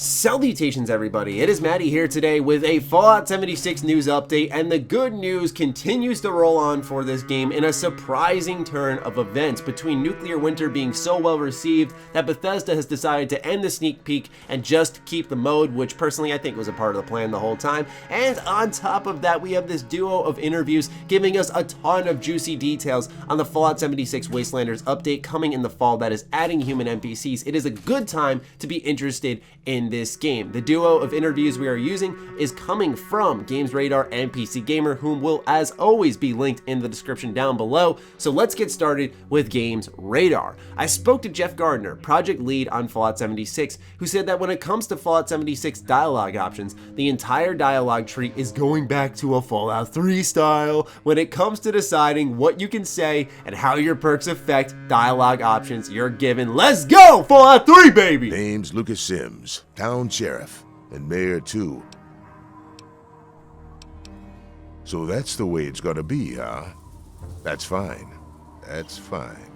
Salutations everybody, it is Matty here today with a Fallout 76 news update, and the good news continues to roll on for this game in a surprising turn of events, between Nuclear Winter being so well received that Bethesda has decided to end the sneak peek and just keep the mode, which personally I think was a part of the plan the whole time, and on top of that we have this duo of interviews giving us a ton of juicy details on the Fallout 76 Wastelanders update coming in the fall that is adding human NPCs. It is a good time to be interested in this game. The duo of interviews we are using is coming from Games Radar and PC Gamer, whom will as always be linked in the description down below. So let's get started with Games Radar. I spoke to Jeff Gardner, project lead on Fallout 76, who said that when it comes to Fallout 76 dialogue options, the entire dialogue tree is going back to a Fallout 3 style when it comes to deciding what you can say and how your perks affect dialogue options you're given. Let's go, Fallout 3, baby! Name's Lucas Sims, town sheriff, and mayor too. So that's the way it's gonna be, huh? That's fine. That's fine.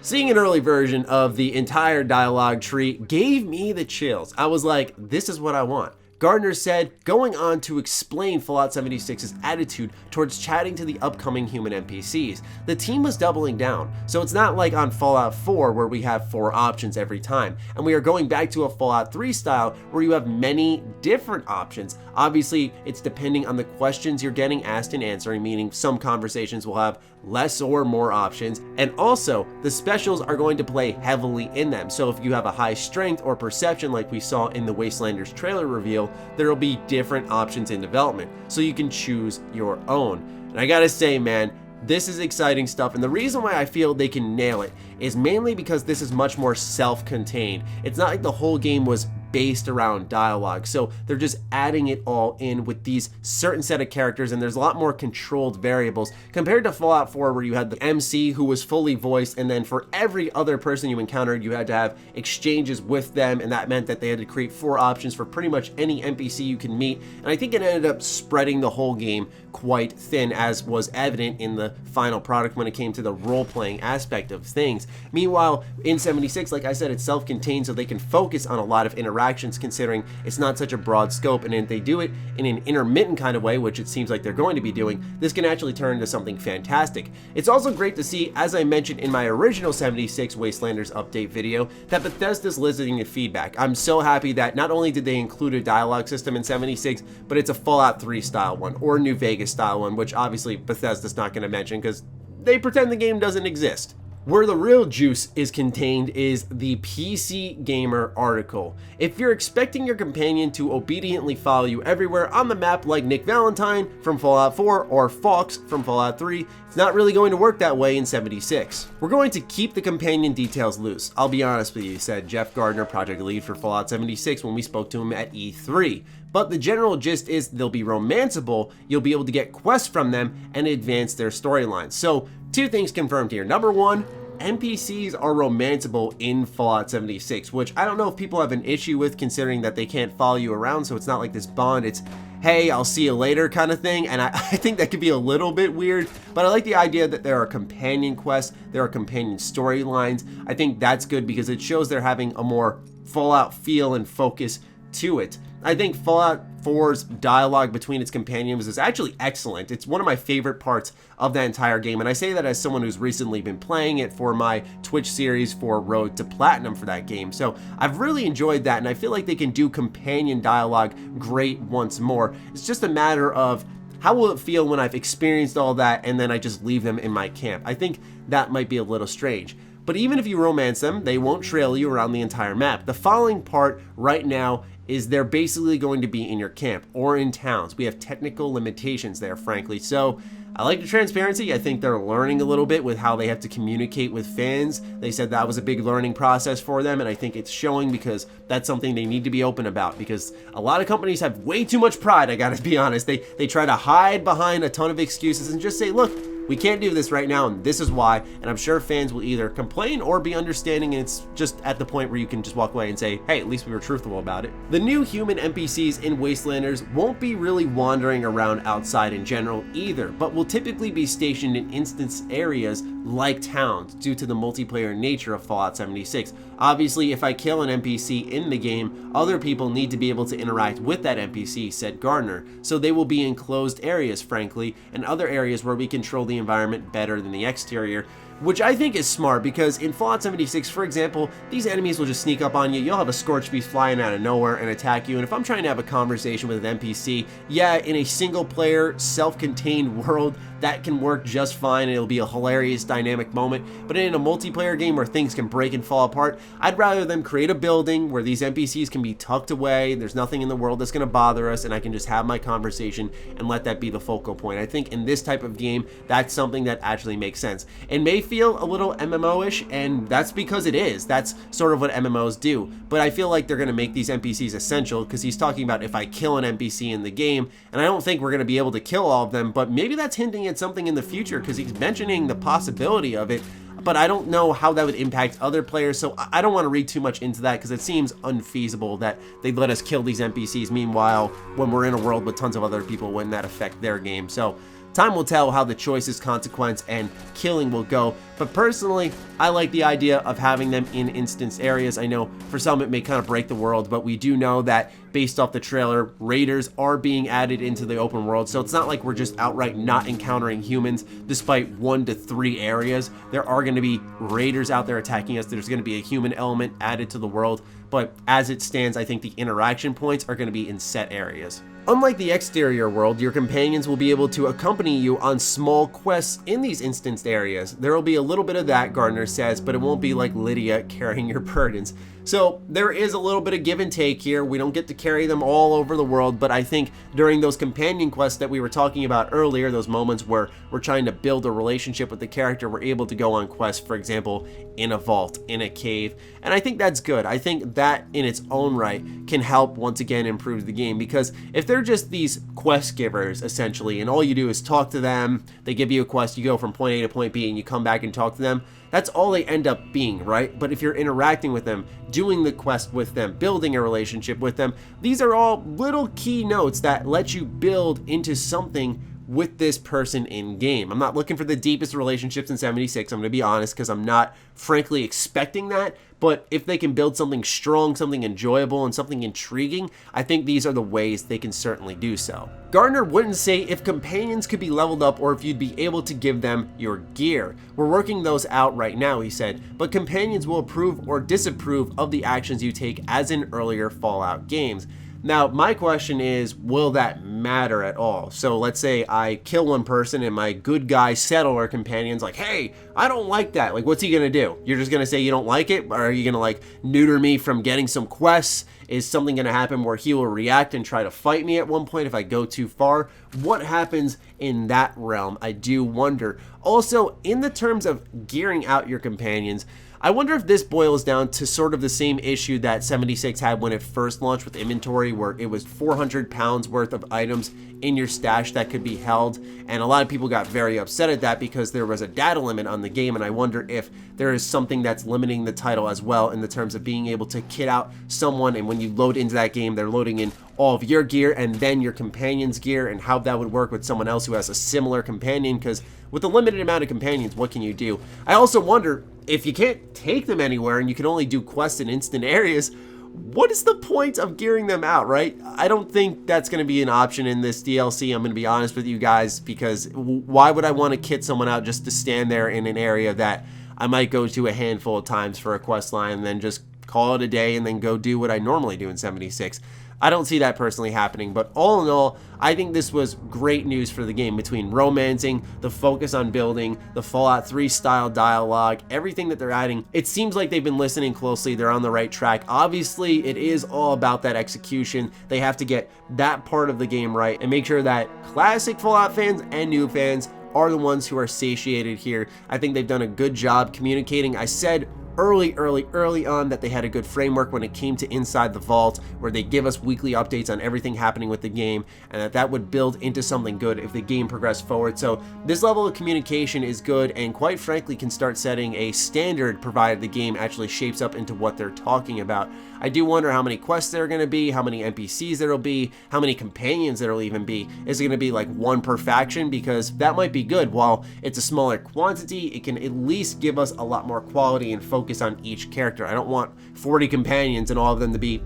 Seeing an early version of the entire dialogue tree gave me the chills. I was like, this is what I want. Gardner said, going on to explain Fallout 76's attitude towards chatting to the upcoming human NPCs. The team was doubling down, so it's not like on Fallout 4 where we have 4 options every time, and we are going back to a Fallout 3 style where you have many different options. Obviously, it's depending on the questions you're getting asked and answering, meaning some conversations will have less or more options, and also the specials are going to play heavily in them. So if you have a high strength or perception like we saw in the Wastelanders trailer reveal, there will be different options in development, so you can choose your own. And I gotta say, man, this is exciting stuff, and the reason why I feel they can nail it is mainly because this is much more self-contained. It's not like the whole game was based around dialogue, so they're just adding it all in with these certain set of characters, and there's a lot more controlled variables compared to Fallout 4 where you had the MC who was fully voiced, and then for every other person you encountered you had to have exchanges with them, and that meant that they had to create 4 options for pretty much any NPC you can meet. And I think it ended up spreading the whole game quite thin, as was evident in the final product when it came to the role-playing aspect of things. Meanwhile, in 76, like I said, it's self-contained, so they can focus on a lot of interactions considering it's not such a broad scope, and if they do it in an intermittent kind of way, which it seems like they're going to be doing, this can actually turn into something fantastic. It's also great to see, as I mentioned in my original 76 Wastelanders update video, that Bethesda's listening to feedback. I'm so happy that not only did they include a dialogue system in 76, but it's a Fallout 3 style one, or New Vegas style one, which obviously Bethesda's not going to mention because they pretend the game doesn't exist. Where the real juice is contained is the PC Gamer article. If you're expecting your companion to obediently follow you everywhere on the map like Nick Valentine from Fallout 4 or Fox from Fallout 3, it's not really going to work that way in 76. We're going to keep the companion details loose, I'll be honest with you, said Jeff Gardner, project lead for Fallout 76 when we spoke to him at E3. But the general gist is they'll be romanceable, you'll be able to get quests from them and advance their storylines. So 2 things confirmed here. Number 1, NPCs are romanceable in Fallout 76, which I don't know if people have an issue with considering that they can't follow you around, so it's not like this bond, it's hey, I'll see you later kind of thing, and I think that could be a little bit weird, but I like the idea that there are companion quests, there are companion storylines. I think that's good because it shows they're having a more Fallout feel and focus to it. I think Fallout 4's dialogue between its companions is actually excellent. It's one of my favorite parts of that entire game, and I say that as someone who's recently been playing it for my Twitch series for Road to Platinum for that game. So I've really enjoyed that, and I feel like they can do companion dialogue great once more. It's just a matter of how will it feel when I've experienced all that and then I just leave them in my camp. I think that might be a little strange. But even if you romance them, they won't trail you around the entire map. The following part right now is they're basically going to be in your camp or in towns. We have technical limitations there, frankly. So I like the transparency. I think they're learning a little bit with how they have to communicate with fans. They said that was a big learning process for them, and I think it's showing because that's something they need to be open about, because a lot of companies have way too much pride, I gotta be honest. They try to hide behind a ton of excuses and just say, look, We can't do this right now, and this is why, and I'm sure fans will either complain or be understanding, and it's just at the point where you can just walk away and say, hey, at least we were truthful about it. The new human NPCs in Wastelanders won't be really wandering around outside in general either, but will typically be stationed in instance areas like towns due to the multiplayer nature of Fallout 76. Obviously, if I kill an NPC in the game, other people need to be able to interact with that NPC, said Gardner, so they will be in closed areas, frankly, and other areas where we control the environment better than the exterior, which I think is smart because in Fallout 76, for example, these enemies will just sneak up on you. You'll have a Scorch Beast flying out of nowhere and attack you, and if I'm trying to have a conversation with an NPC, yeah, in a single-player, self-contained world, that can work just fine, and it'll be a hilarious dynamic moment, but in a multiplayer game where things can break and fall apart, I'd rather them create a building where these NPCs can be tucked away, there's nothing in the world that's going to bother us, and I can just have my conversation and let that be the focal point. I think in this type of game, that's something that actually makes sense. It may feel a little MMO-ish, and that's because it is. That's sort of what MMOs do, but I feel like they're going to make these NPCs essential because he's talking about if I kill an NPC in the game, and I don't think we're going to be able to kill all of them, but maybe that's hinting at something in the future because he's mentioning the possibility of it, but I don't know how that would impact other players, so I don't want to read too much into that because it seems unfeasible that they'd let us kill these NPCs. Meanwhile, when we're in a world with tons of other people, wouldn't that affect their game? So time will tell how the choices, consequence, and killing will go, but personally, I like the idea of having them in instance areas. I know for some it may kind of break the world, but we do know that based off the trailer, raiders are being added into the open world, so it's not like we're just outright not encountering humans despite 1 to 3 areas. There are going to be raiders out there attacking us. There's going to be a human element added to the world, but as it stands, I think the interaction points are going to be in set areas. Unlike the exterior world, your companions will be able to accompany you on small quests in these instanced areas. There will be a little bit of that, Gardner says, but it won't be like Lydia carrying your burdens. So there is a little bit of give and take here. We don't get to carry them all over the world, but I think during those companion quests that we were talking about earlier, those moments where we're trying to build a relationship with the character, we're able to go on quests, for example, in a vault, in a cave, and I think that's good. I think that in its own right can help once again improve the game, because if they're just these quest givers essentially, and all you do is talk to them, they give you a quest, you go from point A to point B, and you come back and talk to them, that's all they end up being, right? But if you're interacting with them, doing the quest with them, building a relationship with them, these are all little key notes that let you build into something with this person in game. I'm not looking for the deepest relationships in 76, I'm going to be honest, because I'm not frankly expecting that, but if they can build something strong, something enjoyable, and something intriguing, I think these are the ways they can certainly do so. Gardner wouldn't say if companions could be leveled up or if you'd be able to give them your gear. We're working those out right now, he said, but companions will approve or disapprove of the actions you take as in earlier Fallout games. Now, my question is, will that matter at all? So let's say I kill one person and my good guy settler companion's like, hey, I don't like that. Like, what's he gonna do? You're just gonna say you don't like it? Or are you gonna like neuter me from getting some quests? Is something gonna happen where he will react and try to fight me at one point if I go too far? What happens in that realm? I do wonder. Also, in the terms of gearing out your companions, I wonder if this boils down to sort of the same issue that 76 had when it first launched with inventory, where it was 400 pounds worth of items in your stash that could be held, and a lot of people got very upset at that because there was a data limit on the game, and I wonder if there is something that's limiting the title as well in the terms of being able to kit out someone, and when you load into that game, they're loading in all of your gear and then your companion's gear, and how that would work with someone else who has a similar companion, because with a limited amount of companions, what can you do? I also wonder, if you can't take them anywhere and you can only do quests in instant areas, what is the point of gearing them out, right? I don't think that's going to be an option in this DLC, I'm going to be honest with you guys, because why would I want to kit someone out just to stand there in an area that I might go to a handful of times for a quest line and then just call it a day and then go do what I normally do in 76? I don't see that personally happening, but all in all, I think this was great news for the game, between romancing, the focus on building, the Fallout 3 style dialogue, everything that they're adding. It seems like they've been listening closely, they're on the right track. Obviously, it is all about that execution. They have to get that part of the game right and make sure that classic Fallout fans and new fans are the ones who are satiated here. I think they've done a good job communicating. I said early on that they had a good framework when it came to Inside the Vault, where they give us weekly updates on everything happening with the game, and that would build into something good if the game progressed forward. So this level of communication is good, and quite frankly can start setting a standard provided the game actually shapes up into what they're talking about. I do wonder how many quests there are going to be, how many NPCs there'll be, how many companions there'll even be. Is it going to be like one per faction? Because that might be good. While it's a smaller quantity, it can at least give us a lot more quality and focus on each character. I don't want 40 companions and all of them to be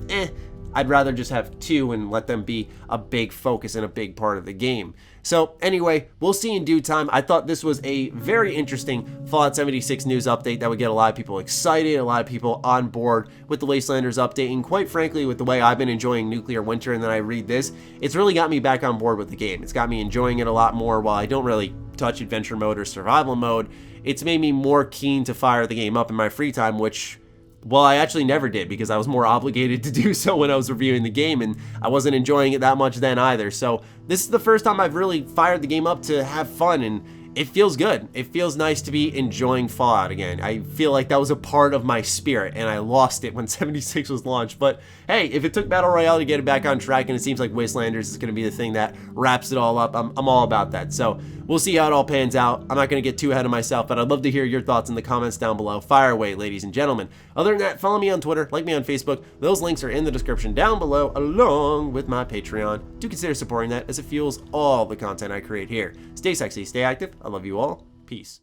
I'd rather just have 2 and let them be a big focus and a big part of the game. So anyway, we'll see in due time. I thought this was a very interesting Fallout 76 news update that would get a lot of people excited, a lot of people on board with the Wastelanders update, and quite frankly, with the way I've been enjoying Nuclear Winter and then I read this, it's really got me back on board with the game. It's got me enjoying it a lot more. While I don't really touch adventure mode or survival mode, it's made me more keen to fire the game up in my free time, which, well, I actually never did because I was more obligated to do so when I was reviewing the game, and I wasn't enjoying it that much then either. So this is the first time I've really fired the game up to have fun, and it feels good. It feels nice to be enjoying Fallout again. I feel like that was a part of my spirit, and I lost it when 76 was launched. But hey, if it took Battle Royale to get it back on track, and it seems like Wastelanders is going to be the thing that wraps it all up, I'm all about that. So we'll see how it all pans out. I'm not going to get too ahead of myself, but I'd love to hear your thoughts in the comments down below. Fire away, ladies and gentlemen. Other than that, follow me on Twitter, like me on Facebook. Those links are in the description down below, along with my Patreon. Do consider supporting that, as it fuels all the content I create here. Stay sexy, stay active. I love you all. Peace.